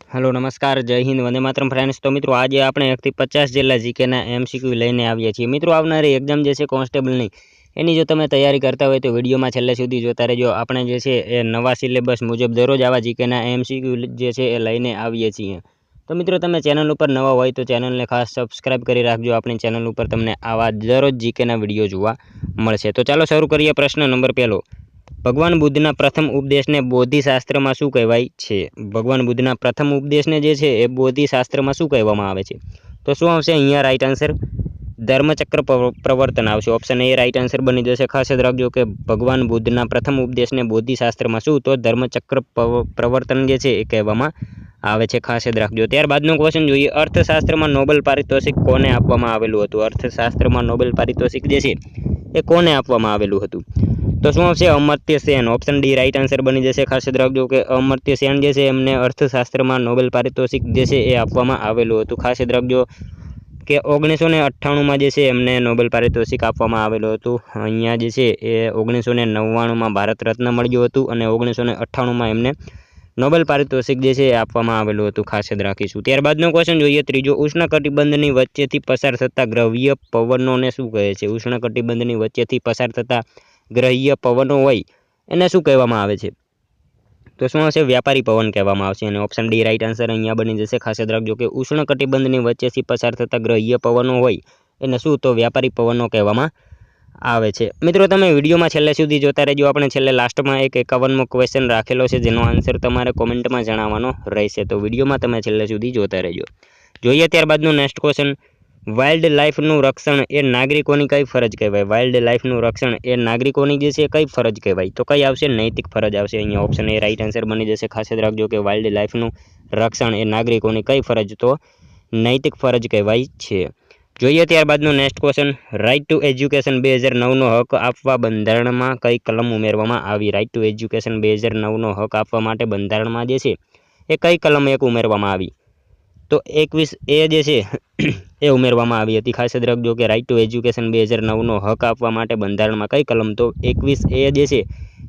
Hello नमस्कार जय Hind Vande Mataram friends. तो मित्रों आज આપણે 1 થી 50 જેટલા જીકેના એમસીક્યુ લઈને આવ્યા છીએ। મિત્રો આવનારી એક્ઝામ જે છે કોન્સ્ટેબલની એની જો તમે તૈયારી કરતા હોય તો વિડીયોમાં છેલ્લે સુધી જોતા રહેજો। આપણે જે છે એ નવા સિલેબસ મુજબ દરરોજ આવા જીકેના એમસીક્યુ જે છે એ લઈને આવીએ છીએ। તો મિત્રો તમે ચેનલ ઉપર નવા હોય તો ચેનલને ખાસ સબસ્ક્રાઇબ કરી રાખજો। આપણી ચેનલ ઉપર તમને આવા દરરોજ જીકેના વિડીયો જોવા મળશે। તો ચાલો શરૂ કરીએ। પ્રશ્ન નંબર 1 भगवान बुद्धना प्रथम उपदेश ने बोधिशास्त्र में शू कहवाय छे? भगवान बुद्धना प्रथम उपदेश ने जे छे ए बोधिशास्त्र में शू कहेवामां आवे छे? तो शुं आवशे अहींया राइट आंसर धर्मचक्र प्रवर्तन आवशे। ऑप्शन ए राइट आंसर बनी जशे। खास याद राखजो कि भगवान बुद्धना प्रथम उपदेश ने बोधिशास्त्र में शू तो धर्मचक्र प्रवर्तन जे छे ए कहेवामां आवे छे। खास याद राखजो। त्यारबादनो क्वेश्चन जोईए अर्थशास्त्र में नोबेल पारितोषिक कोने आपवामां आवेलुं हतुं? अर्थशास्त्र में नोबेल पारितोषिक जे छे ए कोने आपवामां आवेलुं हतुं? तो शुं आवशे Amartya Sen. Option D right answer बनी जशे। खास याद राखजो कि अमर्त्य सेन जे छे एमने अर्थशास्त्र में नोबेल पारितोषिक जे छे ए आपवामां आवेलुं हतुं। खास याद राखजो कि 1998 में जे छे एमने नोबेल पारितोषिक आपवामां आवेलुं हतुं। अहींया जे छे ए 1999 में भारत रत्न मळ्युं हतुं अने 1998 में एमने नोबेल पारितोषिक जे छे ए आपवामां आवेलुं हतुं। खास याद राखीशुं। त्यारबादनो क्वेश्चन जोईए त्रीजो उष्णकटिबंधनी वच्चेथी पसार थता ग्रहीय पवनोने शुं कहे छे? उष्णकटिबंधनी वच्चेथी पसार थता ग्रहीय पवनो होय एने शुं कहेवामां आवे छे? तो शुं आवशे व्यापारी पवन कहेवामां आवशे। अने ऑप्शन डी राइट आंसर अहींया बनी जशे। खास याद राखजो कि उष्णकटिबंधनी वच्चेथी पसार थता ग्रहीय पवनो होय एने शुं तो व्यापारी पवनो कहेवामां आवे छे। मित्रों तमे विडियोमां छेल्ले सुधी जोता रहेजो। आपणे छेल्ले लास्टमां एक 51मो क्वेश्चन राखेलो छे जेनो आंसर तमारे कोमेंटमां जणाववानो रहेशे। तो विडियोमां तमे छेल्ले सुधी जोता रहेजो। जोईए त्यारबादनो नेक्स्ट क्वेश्चन वाइल्ड लाइफनु रक्षण ए नागरिकोनी कई फरज कहेवाय? वाइल्ड लाइफनु रक्षण ए नागरिकोनी जे छे कई फरज कहेवाय? तो कई आवशे? नैतिक फरज आवशे। अहींया ऑप्शन ए राइट आंसर बनी जशे। खास याद राखजो कि वाइल्ड लाइफनु रक्षण ए नागरिकोनी कई फरज तो नैतिक फरज कहेवाय छे। जोईए त्यारबादनो next question right to education 2009 नो हक आपवा बंधारणमां कई कलम उमेरवामां आवी? राइट टू एज्युकेशन 2009 नो हक आपवा माटे बंधारणमां जे छे ए कई कलम एक उमेरवामां आवी? तो 21 ए जे छे ए उमेरवामां आवी हती। खास याद राखजो कि राइट टू एज्युकेशन 2009 नो हक आपवा माटे बंधारणमां कई कलम तो 21 ए जे छे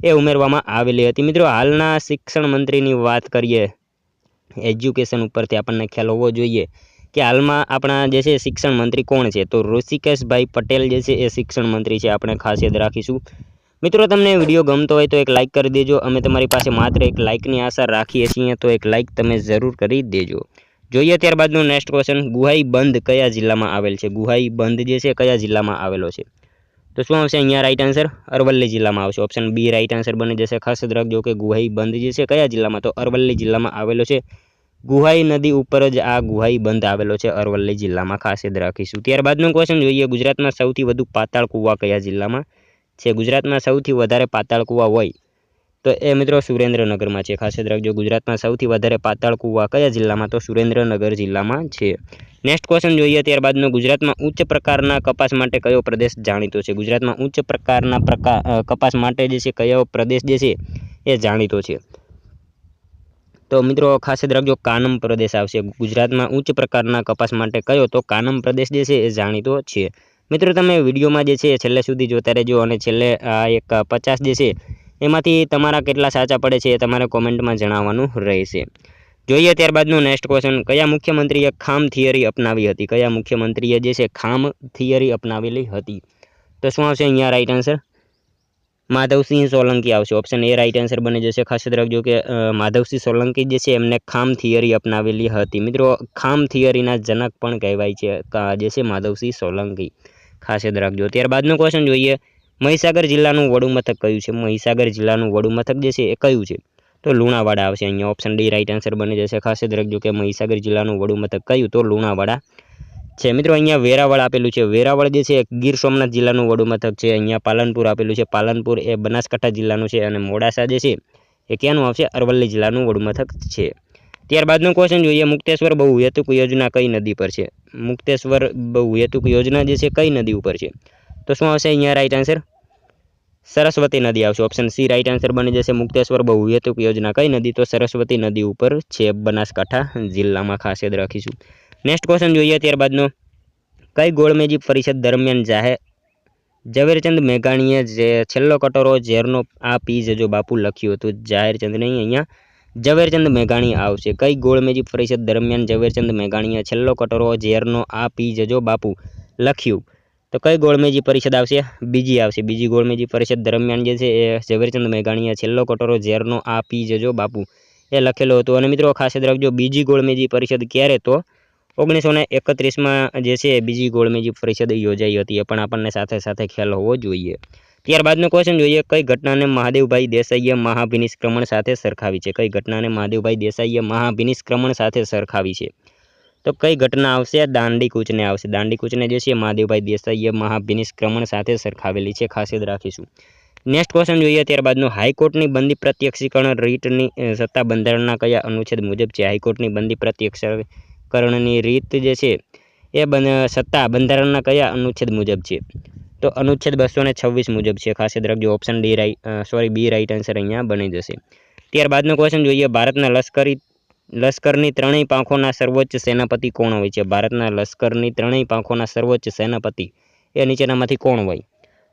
ए उमेरवामां आवेली हती। मित्रों हालना शिक्षण मंत्रीनी वात करीए एज्युकेशन उपरथी आपणने ख्याल होवो जोईए कि हालमां आपणा जे छे शिक्षण मंत्री कोण छे? तो ऋषिकेशभाई पटेल जे छे ए शिक्षण मंत्री छे। आपणे खास याद राखीशुं। मित्रों तमने विडियो गमतो होय तो एक लाइक करी देजो। अमे तमारी पासे मात्र एक लाइकनी आशा राखीए छीए तो एक लाइक तमे जरूर करी देजो। जोईए त्यारबादनो नेक्स्ट क्वेश्चन गुहाई बंध कया जिल्लामां आवेल छे? गुहाई बंध जे छे कया जिल्लामां आवेलो छे? तो शुं आवशे अहींया राइट आंसर अरवल्ली जिल्लामां आवशे। ऑप्शन बी राइट आंसर बनी जशे। खास याद राखजो कि गुहाई बंध जे छे कया जिल्लामां तो अरवल्ली जिल्लामां आवेलो छे। गुहाई नदी उपर ज आ गुहाई बंध आवेलो छे अरवल्ली जिल्लामां। खास याद राखीशुं। त्यारबादनो क्वेश्चन जोईए गुजरातमां सौथी वधु पाताळ कुवा कया जिल्लामां छे? गुजरातमां सौथी वधारे पाताळ कुवा होय तो ए मित्रों सुरेन्द्रनगरमां छे। खास याद राखजो गुजरातमां सौथी वधारे पाताळ कुवा कया जिल्लामां तो सुरेन्द्रनगर जिल्लामां छे। नेक्स्ट क्वेश्चन जोईए त्यारबादनो गुजरातमां उच्च प्रकारना कपास माटे कयो प्रदेश जाणीतो छे? गुजरातमां उच्च प्रकारना कपास माटे जे छे कयो प्रदेश जे छे ए जाणीतो छे? तो मित्रों खास याद राखजो कानम प्रदेश आवशे। गुजरातमां उच्च प्रकारना कपास माटे कयो तो कानम प्रदेश जे छे ए जाणीतो छे। मित्रों तमे विडियोमां जे छे छेल्ले सुधी जोता रहेजो अने छेल्ले एक 50 जे छे एमांथी तमारा केटला साचा पड़े छे ए तमारे कोमेंटमां जणाववानुं रहेशे। जोईए त्यारबादनो नेक्स्ट क्वेश्चन कया मुख्यमंत्रीए खाम थियरी अपनावी हती? कया मुख्यमंत्रीए जे छे खाम थियरी अपनावेली हती? तो शुं आवशे अहींया राइट आंसर माधवसिंह सोलंकी आवशे। ऑप्शन ए राइट आंसर बनी जशे। खास याद राखजो कि माधवसिंह सोलंकी जे छे एमने खाम थियरी अपनावेली हती। मित्रों खाम थियरीना जनक पण कहेवाय छे जे छे माधवसिंह सोलंकी। खास याद राखजो। त्यारबादनो क्वेश्चन जोईए महीसागर जिल्लानुं वडुं मथक कयुं छे? महीसागर जिल्लानुं वडुं मथक जे छे ए कयुं छे? तो लुणावाड़ा आवशे। अहींया ऑप्शन डी राइट आंसर बनी जशे। खास याद राखजो कि महीसागर जिल्लानुं वडुं मथक कयुं तो लुणावाड़ा छे। मित्रों अहींया वेरावळ आपेલું છે। વેરાવળ જે છે ગીર સોમનાથ જિલ્લાનું વડું મથક છે। અહીંયા પાલનપુર આपेલું છે। પાલનપુર એ બનાસકાંઠા જિલ્લાનું છે અને મોડાસા જે છે એ ક્યાંનું આવશે? અરવલ્લી જિલ્લાનું વડું મથક છે। ત્યારબાદનો ક્વેશ્ચન જોઈએ મુક્તેશ્વર બહુહેતુક યોજના કઈ નદી પર છે? મુક્તેશ્વર બહુહેતુક યોજના જે છે કઈ નદી ઉપર છે? તો શું આવશે અહીંયા રાઈટ આન્સર? सरस्वती नदी आवशे। ऑप्शन सी राइट आंसर बनी जशे। मुक्तेश्वर बहुहेतुक योजना कई नदी तो सरस्वती नदी उपर छे बनासकांठा जिल्लामां। खास याद राखीशुं। नेक्स्ट क्वेश्चन जोईए त्यारबादनो कई गोळमेजी परिषद दरमियान ઝવેરચંદ મેઘાણીએ જે છેલ્લો કટોરો ઝેરનો આ પી જજો બાપુ લખ્યું હતું। ઝવેરચંદ નહીં, અહીંયા ઝવેરચંદ મેઘાણી આવશે? કઈ ગોળમેજી પરિષદ દરમિયાન ઝવેરચંદ મેઘાણીએ છેલ્લો કટોરો ઝેરનો આ પી જજો બાપુ લખ્યું? તો કઈ ગોળમેજી પરિષદ આવશે? બીજી આવશે. બીજી ગોળમેજી પરિષદ દરમિયાન જે છે એ ઝવેરચંદ મેઘાણીએ છેલ્લો કટોરો ઝેરનો આ પી જજો બાપુ એ લખેલો હતો. અને મિત્રો ખાસ યાદ રાખજો, બીજી ગોળમેજી પરિષદ ક્યારે? તો 1931માં જે છે બીજી ગોળમેજી પરિષદ યોજાઈ હતી. એ પણ આપણને સાથે સાથે ખ્યાલ હોવો જોઈએ. ત્યારબાદનો ક્વેશ્ચન જોઈએ, કઈ ઘટનાને મહાદેવભાઈ દેસાઈએ મહાભિનિષ્ક્રમણ સાથે સરખાવી છે? કઈ ઘટનાને મહાદેવભાઈ દેસાઈએ મહાભિનિષ્ક્રમણ સાથે સરખાવી છે? તો કઈ ઘટના આવશે? દાંડીકૂચને આવશે. દાંડીકૂચને જે છે મહાદેવભાઈ દેસાઈએ મહાભિનિષ્ક્રમણ સાથે સરખાવેલી છે. ખાસ યાદ રાખીશું. નેક્સ્ટ ક્વેશ્ચન જોઈએ ત્યારબાદનો, હાઈકોર્ટની બંદી પ્રત્યક્ષીકરણ રીટની સત્તા બંધારણના કયા અનુચ્છેદ મુજબ છે? હાઈકોર્ટની બંદી પ્રત્યક્ષીકરણની રીત જે છે એ સત્તા બંધારણના કયા અનુચ્છેદ મુજબ છે? તો અનુચ્છેદ 226 મુજબ છે. ખાસ યાદ રાખજો. ઓપ્શન બી રાઈટ આન્સર અહીંયા બની જશે. ત્યારબાદનો ક્વેશ્ચન જોઈએ, ભારતના લશ્કરની ત્રણેય પાંખોના સર્વોચ્ચ સેનાપતિ કોણ હોય છે? ભારતના લશ્કરની ત્રણેય પાંખોના સર્વોચ્ચ સેનાપતિ એ નીચેનામાંથી કોણ હોય?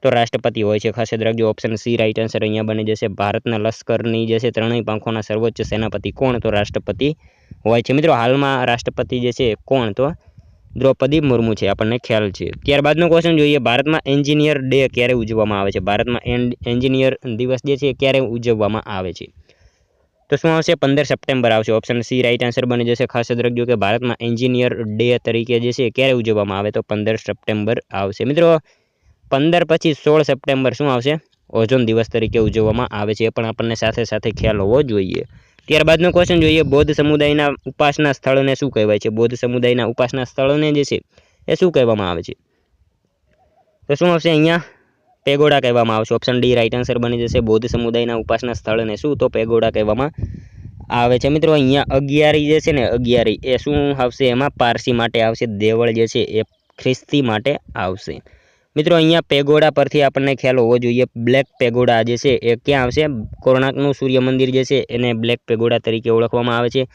તો રાષ્ટ્રપતિ હોય છે. ખાસ યાદ રાખજો. ઓપ્શન સી રાઈટ આન્સર અહીંયા બની જશે. ભારતના લશ્કરની જે છે ત્રણેય પાંખોના સર્વોચ્ચ સેનાપતિ કોણ? તો રાષ્ટ્રપતિ હોય છે. મિત્રો હાલમાં રાષ્ટ્રપતિ જે છે કોણ? તો દ્રૌપદી મુર્મુ છે. આપણને ખ્યાલ છે. ત્યારબાદનો ક્વેશ્ચન જોઈએ, ભારતમાં એન્જિનિયર ડે ક્યારે ઉજવવામાં આવે છે? ભારતમાં એન્જિનિયર દિવસ જે છે ક્યારે ઉજવવામાં આવે છે? તો શું આવશે? 15 સપ્ટેમ્બર આવશે. ઓપ્શન સી રાઈટ આન્સર બની જશે. ખાસ યાદ રાખજો કે ભારતમાં એન્જિનિયર ડે તરીકે જે છે ક્યારે ઉજવવામાં આવે? તો 15 સપ્ટેમ્બર આવશે. મિત્રો 15 પછી 16 સપ્ટેમ્બર શું આવશે? ઓઝોન દિવસ તરીકે ઉજવવામાં આવે છે. એ પણ આપણને સાથે સાથે ખ્યાલ હોવો જોઈએ. ત્યારબાદનો ક્વેશ્ચન જોઈએ, બૌદ્ધ સમુદાયના ઉપાસના સ્થળને શું કહેવાય છે? બૌદ્ધ સમુદાયના ઉપાસના સ્થળને જે છે એ શું કહેવામાં આવે છે? તો શું આવશે અહીંયા? પેગોડા કહેવામાં આવશે. ઓપ્શન ડી રાઈટ આન્સર બની જશે. બૌદ્ધ સમુદાયના ઉપાસના સ્થળને શું? તો પેગોડા કહેવામાં આવે છે. મિત્રો અહીંયા અગિયારી જે છે ને, અગિયારી એ શું આવશે? એમાં પારસી માટે આવશે. દેવળ જે છે એ ખ્રિસ્તી માટે આવશે. મિત્રો અહીંયા પેગોડા પરથી આપણને ખ્યાલ હોવો જોઈએ. બ્લેક પેગોડા જે છે એ ક્યાં આવશે? કોણાર્કનું સૂર્ય મંદિર જે છે એને બ્લેક પેગોડા તરીકે ઓળખવામાં આવે છે.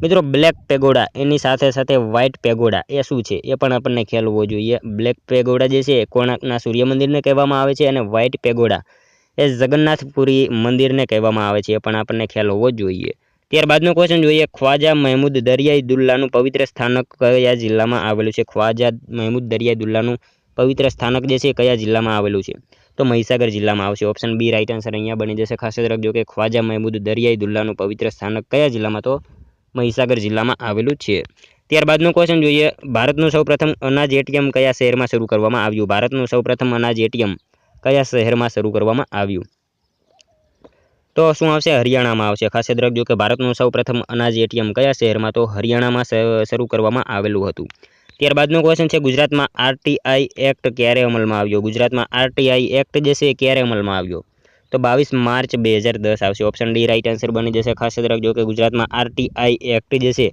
મિત્રો બ્લેક પેગોડા એની સાથે સાથે વ્હાઇટ પેગોડા એ શું છે એ પણ આપણને ખ્યાલ હોવો જોઈએ. બ્લેક પેગોડા જે છે કોણાર્કના સૂર્ય મંદિરને કહેવામાં આવે છે અને વ્હાઇટ પેગોડા એ જગન્નાથપુરી મંદિરને કહેવામાં આવે છે. એ પણ આપણને ખ્યાલ હોવો જોઈએ. ત્યારબાદનો ક્વેશ્ચન જોઈએ, ખ્વાજા મહેમૂદ દરિયાઈ દુલ્લાનું પવિત્ર સ્થાનક કયા જિલ્લામાં આવેલું છે? ખ્વાજા મહેમૂદ દરિયાઈ દુલ્લાનું પવિત્ર સ્થાનક જે છે કયા જિલ્લામાં આવેલું છે? તો મહીસાગર જિલ્લામાં આવશે. ઓપ્શન બી રાઈટ આન્સર અહીંયા બની જશે. ખાસ યાદ રાખજો કે ખ્વાજા મહેમૂદ દરિયાઈ દુલ્લાનું પવિત્ર સ્થાનક કયા જિલ્લામાં? તો મહીસાગર જિલ્લામાં આવેલું છે. ત્યારબાદનો ક્વેશ્ચન જોઈએ, ભારતનું સૌપ્રથમ અનાજ એટીએમ કયા શહેરમાં શરૂ કરવામાં આવ્યું? ભારતનું સૌપ્રથમ અનાજ એટીએમ કયા શહેરમાં શરૂ કરવામાં આવ્યું? તો શું આવશે? હરિયાણામાં આવશે. ખાસ યાદ રાખજો કે ભારતનું સૌપ્રથમ અનાજ એટીએમ કયા શહેરમાં? તો હરિયાણામાં શરૂ કરવામાં આવેલું હતું. ત્યારબાદનો ક્વેશ્ચન છે, ગુજરાતમાં આરટીઆઈ એક્ટ ક્યારે અમલમાં આવ્યો? ગુજરાતમાં આરટીઆઈ એક્ટ જે છે ક્યારે અમલમાં આવ્યો? તો 22 માર્ચ 2010 આવશે. ઓપ્શન ડી રાઈટ આન્સર બની જશે. ખાસ યાદ રાખજો કે ગુજરાતમાં આરટીઆઈ એક્ટ જે છે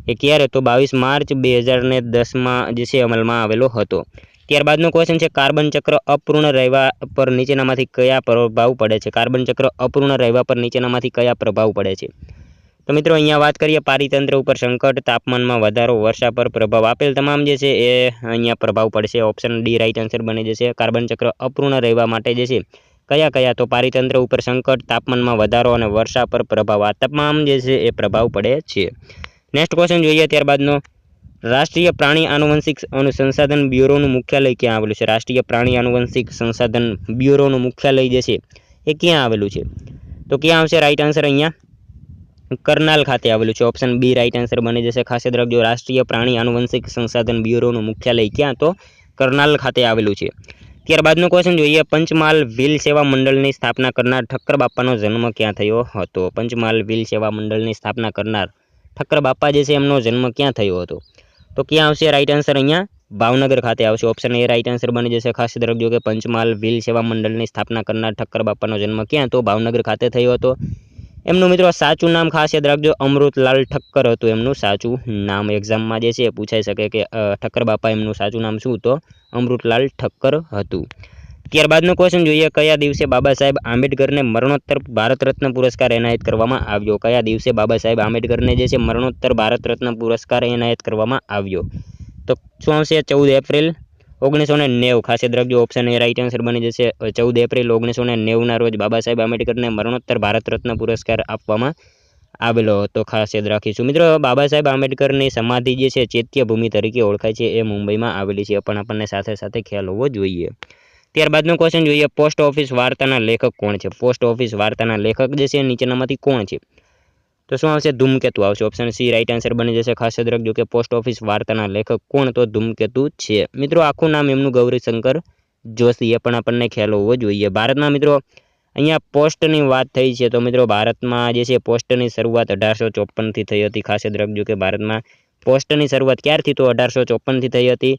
એ ક્યારે? તો 22 માર્ચ 2010માં જે છે અમલમાં આવેલો હતો. ત્યારબાદનો ક્વેશ્ચન છે, કાર્બન ચક્ર અપૂર્ણ રહેવા પર નીચેનામાંથી કયા પ્રભાવ પડે છે? કાર્બન ચક્ર અપૂર્ણ રહેવા પર નીચેનામાંથી કયા પ્રભાવ પડે છે? તો મિત્રો અહીંયા વાત કરીએ પારિતંત્ર ઉપર સંકટ, તાપમાનમાં વધારો, વર્ષા પર પ્રભાવ આપેલ તમામ જે છે એ અહીંયા પ્રભાવ પડશે. ઓપ્શન ડી રાઈટ આન્સર બની જશે. કાર્બન ચક્ર અપૂર્ણ રહેવા માટે જે છે કયા? તો પારિતંત્ર ઉપર સંકટ, તાપમાનમાં વધારો અને વર્ષા પર પ્રભાવ, આ તમામ જે છે એ પ્રભાવ પડે છે. નેક્સ્ટ ક્વેશ્ચન જોઈએ ત્યારબાદનો, રાષ્ટ્રીય પ્રાણી આનુવંશિક સંસાધન બ્યુરોનું મુખ્યાલય ક્યાં આવેલું છે? રાષ્ટ્રીય પ્રાણી આનુવંશિક સંસાધન બ્યુરોનું મુખ્યાલય જે છે એ ક્યાં આવેલું છે? તો ક્યાં આવશે રાઈટ આન્સર? અહીંયા કરનાલ ખાતે આવેલું છે. ઓપ્શન બી રાઈટ આન્સર બની જશે. ખાસ યાદ રાખજો, રાષ્ટ્રીય પ્રાણી આનુવંશિક સંસાધન બ્યુરોનું મુખ્યાલય ક્યાં? તો કરનાલ ખાતે આવેલું છે. ત્યારબાદનો ક્વેશ્ચન જોઈએ, પંચમહાલ વ્હીલ સેવા મંડળની સ્થાપના કરનાર ઠક્કર બાપાનો જન્મ ક્યાં થયો હતો? પંચમહાલ વ્હીલ સેવા મંડળની સ્થાપના કરનાર ઠક્કર બાપા જે છે એમનો જન્મ ક્યાં થયો હતો? તો ક્યાં આવશે રાઈટ આન્સર? અહીંયા ભાવનગર ખાતે આવશે. ઓપ્શન એ રાઈટ આન્સર બની જશે. ખાસ યાદ રાખજો કે પંચમહાલ વ્હીલ સેવા મંડળની સ્થાપના કરનાર ઠક્કર બાપાનો જન્મ ક્યાં? તો ભાવનગર ખાતે થયો હતો. એમનું મિત્રો સાચું નામ ખાસ યાદ રાખજો, અમૃતલાલ ઠક્કર હતું એમનું સાચું નામ. એક્ઝામમાં જે છે પૂછાઈ શકે કે ઠક્કર બાપા એમનું સાચું નામ શું? તો અમૃતલાલ ઠક્કર હતું. ત્યારબાદનો ક્વેશ્ચન જોઈએ, કયા દિવસે બાબા સાહેબ આંબેડકરને મરણોત્તર ભારત રત્ન પુરસ્કાર એનાયત કરવામાં આવ્યો? કયા દિવસે બાબા સાહેબ આંબેડકરને જે છે મરણોત્તર ભારત રત્ન પુરસ્કાર એનાયત કરવામાં આવ્યો? તો શું આવશે? 14 એપ્રિલ 1990. ખાસ યાદ રાખજો, ઓપ્શન એ રાઈટ આન્સર બની જશે. 14 એપ્રિલ 1990ના રોજ બાબા સાહેબ આંબેડકરને મરણોત્તર ભારત રત્ન પુરસ્કાર આપવામાં આવેલો હતો, ખાસ યાદ રાખીશું મિત્રો। બાબા સાહેબ આંબેડકરની સમાધિ જે છે ચૈત્યભૂમિ તરીકે ઓળખાય છે, એ મુંબઈમાં આવેલી છે, પણ આપણને સાથે સાથે ખ્યાલ હોવો જોઈએ। ત્યારબાદનો ક્વેશ્ચન જોઈએ, પોસ્ટ ઓફિસ વાર્તાના લેખક કોણ છે? પોસ્ટ ઓફિસ વાર્તાના લેખક જે છે નીચેનામાંથી કોણ છે? તો શું આવશે? ધૂમકેતુ આવશે। ઓપ્શન સી રાઈટ આન્સર બની જશે। ખાસ યાદ રાખજો કે પોસ્ટ ઓફિસ વાર્તાના લેખક કોણ? તો ધૂમકેતુ છે મિત્રો। આખું નામ એમનું ગૌરીશંકર જોશી, એ પણ આપણને ખ્યાલ હોવો જોઈએ। ભારતમાં મિત્રો અહીંયા પોસ્ટની વાત થઈ છે, તો મિત્રો ભારતમાં જે છે પોસ્ટની શરૂઆત 1854થી થઈ હતી। ખાસ યાદ રાખજો કે ભારતમાં પોસ્ટની શરૂઆત ક્યારથી? તો 1854થી થઈ હતી।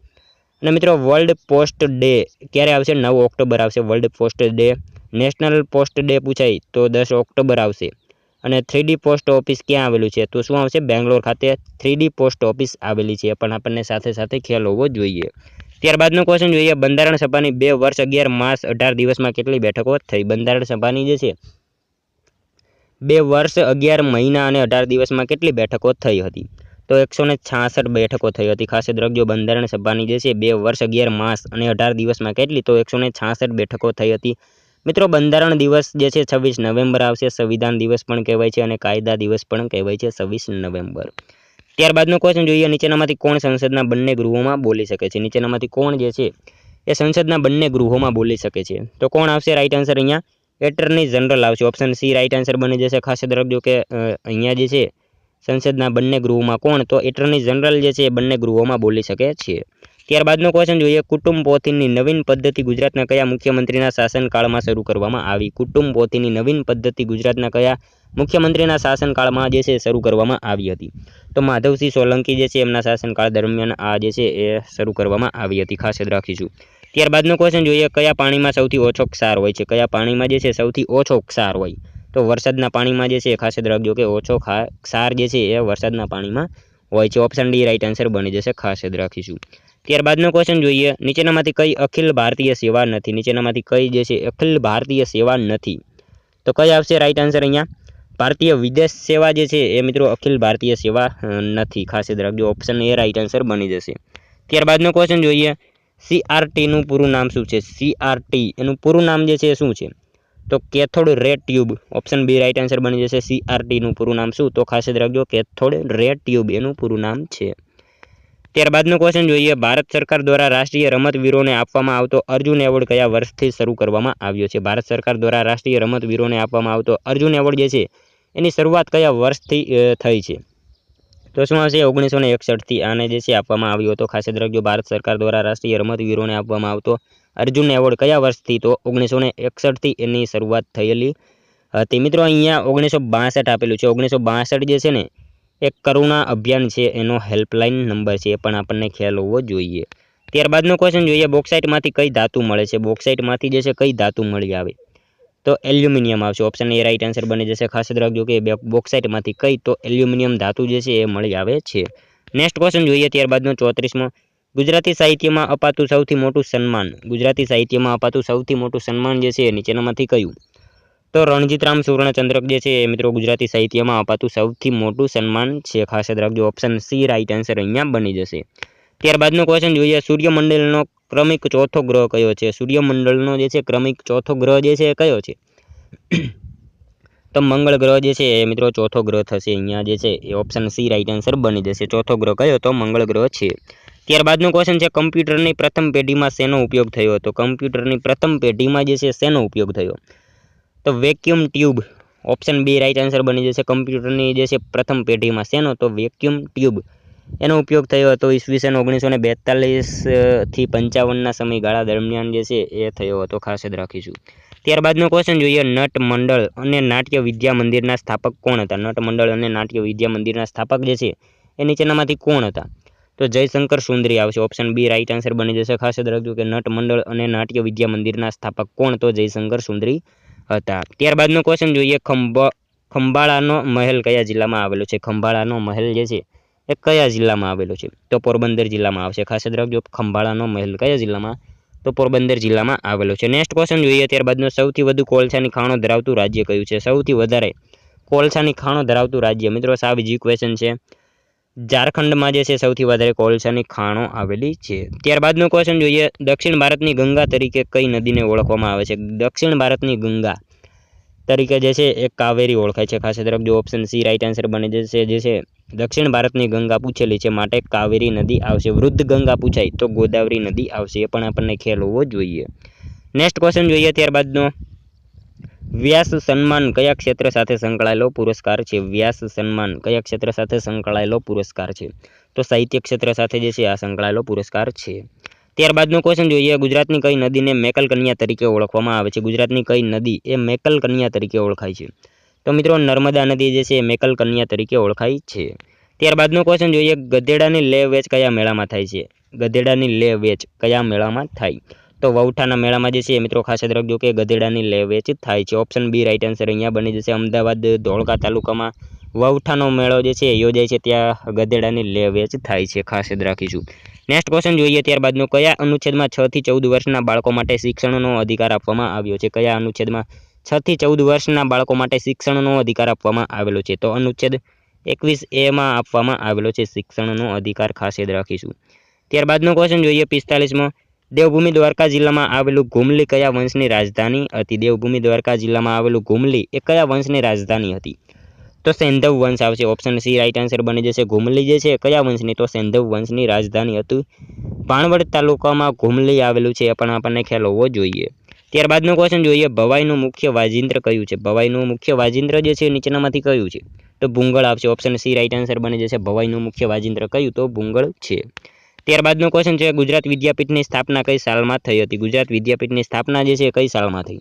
અને મિત્રો વર્લ્ડ પોસ્ટ ડે ક્યારે આવશે? 9 ઓક્ટોબર આવશે world post day. National post day પૂછાય તો 10 ઓક્ટોબર આવશે। અને 3D પોસ્ટ ઓફિસ ક્યાં આવેલું છે? તો શું આવશે? બેંગ્લોર ખાતે 3D પોસ્ટ ઓફિસ આવેલી છે, પણ આપણને સાથે સાથે ખ્યાલ હોવો જોઈએ। ત્યારબાદનો ક્વેશ્ચન જોઈએ, બંધારણ સભાની 2 વર્ષ 11 માસ 18 દિવસમાં કેટલી બેઠકો થઈ? બંધારણ સભાની જે છે 2 વર્ષ 11 મહિના અને 18 દિવસમાં કેટલી બેઠકો થઈ હતી? તો 166 બેઠકો થઈ હતી। ખાસ યાદ રાખજો, બંધારણ સભાની જે છે 2 વર્ષ 11 માસ અને 18 દિવસમાં કેટલી? તો 166 બેઠકો થઈ હતી। મિત્રો બંધારણ દિવસ જે છે 26 નવેમ્બર આવશે। સંવિધાન દિવસ પણ કહેવાય છે અને કાયદા દિવસ પણ કહેવાય છે 26 નવેમ્બર। ત્યારબાદનો ક્વેશ્ચન જોઈએ, નીચેનામાંથી કોણ સંસદના બંને ગૃહોમાં બોલી શકે છે? નીચેનામાંથી કોણ જે છે એ સંસદના બંને ગૃહોમાં બોલી શકે છે? તો કોણ આવશે રાઈટ આન્સર? અહીંયા એટર્ની જનરલ આવશે। ઓપ્શન સી રાઈટ આન્સર બની જશે। ખાસ યાદ રાખજો કે અહીંયા જે છે સંસદના બંને ગૃહોમાં કોણ? તો એટર્ની જનરલ જે છે એ બંને ગૃહોમાં બોલી શકે છે। ત્યારબાદનો ક્વેશ્ચન જોઈએ, કુટુંબ પોથીની નવીન પદ્ધતિ ગુજરાતના કયા મુખ્યમંત્રીના શાસનકાળમાં શરૂ કરવામાં આવી? કુટુંબ પોથીની નવીન પદ્ધતિ ગુજરાતના કયા મુખ્યમંત્રીના શાસનકાળમાં જે છે શરૂ કરવામાં આવી હતી? તો માધવસિંહ સોલંકી જે છે એમના શાસનકાળ દરમિયાન આ જે છે એ શરૂ કરવામાં આવી હતી, ખાસ યાદ રાખીશું। ત્યારબાદનો ક્વેશ્ચન જોઈએ, કયા પાણીમાં સૌથી ઓછો ક્ષાર હોય છે? કયા પાણીમાં જે છે સૌથી ઓછો ક્ષાર હોય? તો વરસાદના પાણીમાં જે છે ખાસ યાદ રાખજો કે ઓછો ક્ષાર જે છે એ વરસાદના પાણીમાં હોય છે। ઓપ્શન ડી રાઈટ આન્સર બની જશે, ખાસ યાદ રાખીશું। ત્યારબાદનો ક્વેશ્ચન જોઈએ, નીચેનામાંથી કઈ અખિલ ભારતીય સેવા નથી? નીચેનામાંથી કઈ જે છે અખિલ ભારતીય સેવા નથી? તો કઈ આવશે રાઈટ આન્સર? અહીંયા ભારતીય વિદેશ સેવા જે છે એ મિત્રો અખિલ ભારતીય સેવા નથી, ખાસ યાદ રાખજો। ઓપ્શન એ રાઈટ આન્સર બની જશે। ત્યારબાદનો ક્વેશ્ચન જોઈએ, CRTનું પૂરું નામ શું છે? CRT એનું પૂરું નામ જે છે શું છે? તો cathode ray tube. Option B right answer બની જશે। CRTનું પૂરું નામ શું? તો ખાસ યાદ રાખજો કેથોડ રે ટ્યુબ એનું પૂરું નામ છે। ત્યારબાદનો ક્વેશ્ચન જોઈએ, ભારત સરકાર દ્વારા રાષ્ટ્રીય રમતવીરોને આપવામાં આવતો અર્જુન એવોર્ડ કયા વર્ષથી શરૂ કરવામાં આવ્યો છે? ભારત સરકાર દ્વારા રાષ્ટ્રીય રમતવીરોને આપવામાં આવતો અર્જુન એવોર્ડ જે છે એની શરૂઆત કયા વર્ષથી થઈ છે? તો શું આવશે? 1961થી આને જે છે આપવામાં આવ્યો હતો। ખાસ યાદ રાખજો, ભારત સરકાર દ્વારા રાષ્ટ્રીય રમતવીરોને આપવામાં આવતો અર્જુન એવોર્ડ કયા વર્ષથી? તો 1961થી એની શરૂઆત થયેલી હતી। મિત્રો અહીંયા 1962 આપેલું છે। 1962 જે છે ને એક કરુણા અભિયાન છે, એનો હેલ્પલાઇન નંબર છે, એ પણ આપણને ખ્યાલ હોવો જોઈએ। ત્યારબાદનો ક્વેશ્ચન જોઈએ, બોક્સાઇટમાંથી કઈ ધાતુ મળે છે? બોક્સાઇટમાંથી જે છે કઈ ધાતુ મળી આવે? તો એલ્યુમિનિયમ આવશે। ઓપ્શન એ રાઈટ આન્સર બની જશે। ખાસ યાદ રાખજો કે બોક્સાઇટમાંથી કઈ? તો એલ્યુમિનિયમ ધાતુ જે છે એ મળી આવે છે। નેક્સ્ટ ક્વેશ્ચન જોઈએ, ત્યારબાદનો 34મો, ગુજરાતી સાહિત્યમાં અપાતું સૌથી મોટું સન્માન? ગુજરાતી સાહિત્યમાં અપાતું સૌથી મોટું સન્માન જે છે નીચેનામાંથી કયું? તો રણજીતરામ સુવર્ણચંદ્રક જે છે એ મિત્રો ગુજરાતી સાહિત્યમાં અપાતું સૌથી મોટું સન્માન છે, ખાસ યાદ રાખજો। ઓપ્શન સી રાઈટ આન્સર અહીંયા બની જશે। ત્યારબાદનો ક્વેશ્ચન જોઈએ, સૂર્યમંડળનો ક્રમિક ચોથો ગ્રહ કયો છે? સૂર્યમંડળનો જે છે ક્રમિક ચોથો ગ્રહ જે છે એ કયો છે? તો મંગળ ગ્રહ જે છે એ મિત્રો ચોથો ગ્રહ થશે અહીંયા જે છે એ ઓપ્શન સી રાઈટ આન્સર બની જશે। ચોથો ગ્રહ કયો? તો મંગળ ગ્રહ છે। ત્યારબાદનો ક્વેશ્ચન છે, કમ્પ્યુટરની પ્રથમ પેઢીમાં શેનો ઉપયોગ થયો હતો? કમ્પ્યુટરની પ્રથમ પેઢીમાં જે છે શેનો ઉપયોગ થયો? તો vacuum tube. Option B right answer બની જશે। કમ્પ્યુટરની જે છે પ્રથમ પેઢીમાં શેનો? તો વેક્યુમ ટ્યુબ એનો ઉપયોગ થયો હતો। ઈસવીસન 1942થી 55ના સમયગાળા દરમિયાન જે છે એ થયો હતો, ખાસ યાદ રાખીશું। ત્યારબાદનો ક્વેશ્ચન જોઈએ, નટ મંડળ અને નાટ્ય વિદ્યા મંદિરના સ્થાપક કોણ હતા? નટ મંડળ અને નાટ્ય વિદ્યા મંદિરના સ્થાપક જે છે એ નીચેનામાંથી કોણ હતા? તો જયશંકર સુંદરી આવશે। ઓપ્શન બી રાઈટ આન્સર બની જશે। ખાસ યાદ રાખજો કે નટ મંડળ અને નાટ્ય વિદ્યા મંદિરના સ્થાપક કોણ? તો જયશંકર સુંદરી હતા। ત્યારબાદનો ક્વેશ્ચન જોઈએ, ખંભાળાનો મહેલ કયા જિલ્લામાં આવેલો છે? ખંભાળાનો મહેલ જે છે એ કયા જિલ્લામાં આવેલો છે? તો પોરબંદર જિલ્લામાં આવશે। ખાસ યાદ રાખજો, ખંભાળાનો મહેલ કયા જિલ્લામાં? તો પોરબંદર જિલ્લામાં આવેલો છે। નેક્સ્ટ ક્વેશ્ચન જોઈએ, ત્યારબાદનો સૌથી વધુ કોલસાની ખાણો ધરાવતું રાજ્ય કયું છે? સૌથી વધારે કોલસાની ખાણો ધરાવતું રાજ્ય મિત્રો સાવ ઇઝી ક્વેશ્ચન છે। ઝારખંડમાં જે છે સૌથી વધારે કોલસાની ખાણો આવેલી છે। ત્યારબાદનો ક્વેશ્ચન જોઈએ, દક્ષિણ ભારતની ગંગા તરીકે કઈ નદીને ઓળખવામાં આવે છે? દક્ષિણ ભારતની ગંગા તરીકે જે છે એ કાવેરી ઓળખાય છે, ખાસ યાદ રાખજો. ઓપ્શન સી રાઈટ આન્સર બને જશે. જે છે દક્ષિણ ભારતની ગંગા પૂછેલી છે માટે કાવેરી નદી આવશે. વૃદ્ધ ગંગા પૂછાય તો ગોદાવરી નદી આવશે, એ પણ આપણને ખ્યાલ હોવો જોઈએ. નેક્સ્ટ ક્વેશ્ચન જોઈએ ત્યારબાદનો. વ્યાસ સન્માન કયા ક્ષેત્ર સાથે સંકળાયેલો પુરસ્કાર છે? વ્યાસ સન્માન કયા ક્ષેત્ર સાથે સંકળાયેલો પુરસ્કાર છે? તો સાહિત્ય ક્ષેત્ર સાથે જે છે આ સંકળાયેલો પુરસ્કાર છે. ત્યારબાદનો ક્વેશ્ચન જોઈએ. ગુજરાતની કઈ નદીને મેકલ કન્યા તરીકે ઓળખવામાં આવે છે? ગુજરાતની કઈ નદી એ મેકલ કન્યા તરીકે ઓળખાય છે? તો મિત્રો નર્મદા નદી જે છે એ મેકલ કન્યા તરીકે ઓળખાય છે. ત્યારબાદનો ક્વેશ્ચન જોઈએ. ગધેડાની લે વેચ કયા મેળામાં થાય છે? ગધેડાની લે વેચ કયા મેળામાં થાય? તો વૌઠાના મેળામાં જે છે મિત્રો ખાસ યાદ રાખજો કે ગધેડાની લે વેચ થાય છે. ઓપ્શન બી રાઈટ આન્સર અહીંયા બની જશે. અમદાવાદ ધોળકા તાલુકામાં વૌઠાનો મેળો જે છે યોજાય છે, ત્યાં ગધેડાની લે વેચ થાય છે, ખાસ યાદ રાખીશું. નેક્સ્ટ ક્વેશ્ચન જોઈએ ત્યારબાદનો. કયા અનુચ્છેદમાં 6 થી 14 વર્ષના બાળકો માટે શિક્ષણનો અધિકાર આપવામાં આવ્યો છે? કયા અનુચ્છેદમાં 6 થી 14 વર્ષના બાળકો માટે શિક્ષણનો અધિકાર આપવામાં આવેલો છે? તો અનુચ્છેદ 21A માં આપવામાં આવેલો છે શિક્ષણનો અધિકાર, ખાસ યાદ રાખીશું. ત્યારબાદનો ક્વેશ્ચન જોઈએ 45મો. દેવભૂમિ દ્વારકા જિલ્લામાં આવેલું ઘુમલી કયા વંશની રાજધાની હતી? દેવભૂમિ દ્વારકા જિલ્લામાં આવેલું ઘુમલી એ કયા વંશની રાજધાની હતી? તો સેંધવ વંશ આવશે. ઓપ્શન સી રાઈટ આન્સર બની જશે. ઘુમલી જે છે કયા વંશની? તો સેંધવ વંશની રાજધાની હતી. ભાણવડ તાલુકામાં ઘુમલી આવેલું છે, એ પણ આપણને ખ્યાલ હોવો જોઈએ. ત્યારબાદનો ક્વેશ્ચન જોઈએ. ભવાઈનું મુખ્ય વાજિંત્ર કયું છે? ભવાઈનું મુખ્ય વાજિંત્ર જે છે નીચેનામાંથી કયું છે? તો ભૂંગળ આવશે. ઓપ્શન સી રાઈટ આન્સર બની જશે. ભવાઈનું મુખ્ય વાજિંત્ર કયું? તો ભૂંગળ છે. ત્યારબાદનો ક્વેશ્ચન છે. ગુજરાત વિદ્યાપીઠની સ્થાપના કઈ સાલમાં થઈ હતી? ગુજરાત વિદ્યાપીઠની સ્થાપના જે છે કઈ સાલમાં થઈ?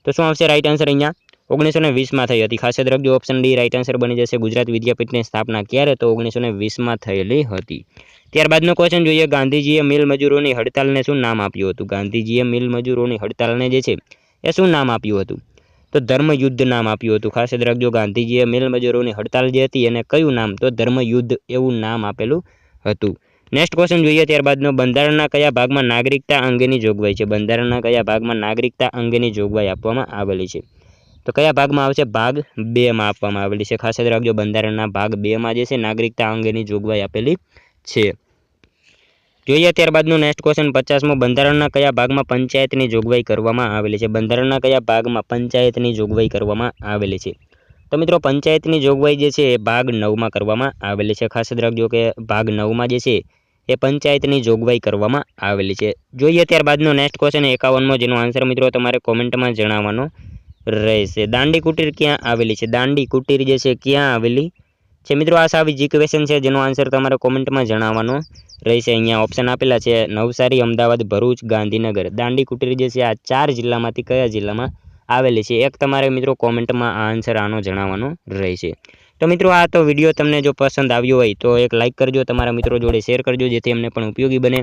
તો શું આવશે રાઈટ આન્સર અહીંયા? 1920માં થઈ હતી. ખાસ યાદ રાખજો. ઓપ્શન ડી રાઈટ આન્સર બની જશે. ગુજરાત વિદ્યાપીઠની સ્થાપના ક્યારે? તો 1920માં થયેલી હતી. ત્યારબાદનો ક્વેશ્ચન જોઈએ. ગાંધીજીએ મિલ મજૂરોની હડતાલને શું નામ આપ્યું હતું? ગાંધીજીએ મિલ મજૂરોની હડતાલને જે છે એ શું નામ આપ્યું હતું? તો ધર્મયુદ્ધ નામ આપ્યું હતું. ખાસ યાદ રાખજો. ગાંધીજીએ મિલ મજૂરોની હડતાલ જે હતી એને કયું નામ? તો ધર્મયુદ્ધ એવું નામ આપેલું હતું. નેક્સ્ટ ક્વેશ્ચન જોઈએ ત્યારબાદનો. બંધારણના કયા ભાગમાં નાગરિકતા અંગેની જોગવાઈ છે? બંધારણના કયા ભાગમાં નાગરિકતા અંગેની જોગવાઈ આપવામાં આવેલી છે? તો કયા ભાગમાં આવશે? ભાગ 2 માં આપવામાં આવેલી છે. ખાસ યાદ રાખજો. બંધારણના ભાગ 2 માં જે છે નાગરિકતા અંગેની જોગવાઈ આપેલી છે. જોઈએ ત્યારબાદનો નેક્સ્ટ ક્વેશ્ચન 50મો. બંધારણના કયા ભાગમાં પંચાયતની જોગવાઈ કરવામાં આવેલી છે? બંધારણના કયા ભાગમાં પંચાયતની જોગવાઈ કરવામાં આવેલી છે? તો મિત્રો પંચાયતની જોગવાઈ જે છે એ ભાગ 9 માં કરવામાં આવેલી છે. ખાસ યાદ રાખજો કે ભાગ 9 માં જે છે એ પંચાયતની જોગવાઈ કરવામાં આવેલી છે. જોઈએ ત્યારબાદનો નેક્સ્ટ ક્વેશ્ચન 51મો, જેનો આન્સર મિત્રો તમારે કોમેન્ટમાં જણાવવાનો રહેશે. દાંડી કુટીર ક્યાં આવેલી છે? દાંડી કુટીર જે છે ક્યાં આવેલી છે? મિત્રો આ સાવ ઈઝી ક્વેશ્ચન છે, જેનો આન્સર તમારે કોમેન્ટમાં જણાવવાનો રહેશે. અહીંયા ઓપ્શન આપેલા છે નવસારી, અમદાવાદ, ભરૂચ, ગાંધીનગર. દાંડી કુટીર જે છે આ 4 જિલ્લામાંથી કયા જિલ્લામાં આવેલી છે? એક તમારે મિત્રો કોમેન્ટમાં આ આન્સર આનો જણાવવાનો રહેશે. તો મિત્રો આ તો વિડીયો તમને જો પસંદ આવ્યો હોય તો એક લાઇક કરજો, તમારા મિત્રો જોડે શેર કરજો, જેથી એમને પણ ઉપયોગી બને.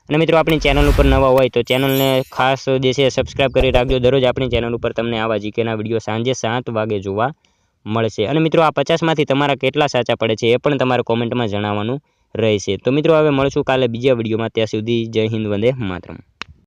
અને મિત્રો આપણી ચેનલ ઉપર નવા હોય તો ચેનલને ખાસ જે છે સબસ્ક્રાઈબ કરી રાખજો. દરરોજ આપણી ચેનલ ઉપર તમને આવા જીકેના વિડીયો સાંજે 7 વાગે જોવા મળશે. અને મિત્રો આ 50માંથી તમારા કેટલા સાચા પડે છે એ પણ તમારે કોમેન્ટમાં જણાવવાનું રહેશે. તો મિત્રો હવે મળશું કાલે બીજા વિડીયોમાં. ત્યાં સુધી જય હિન્દ, વંદે માતરમ.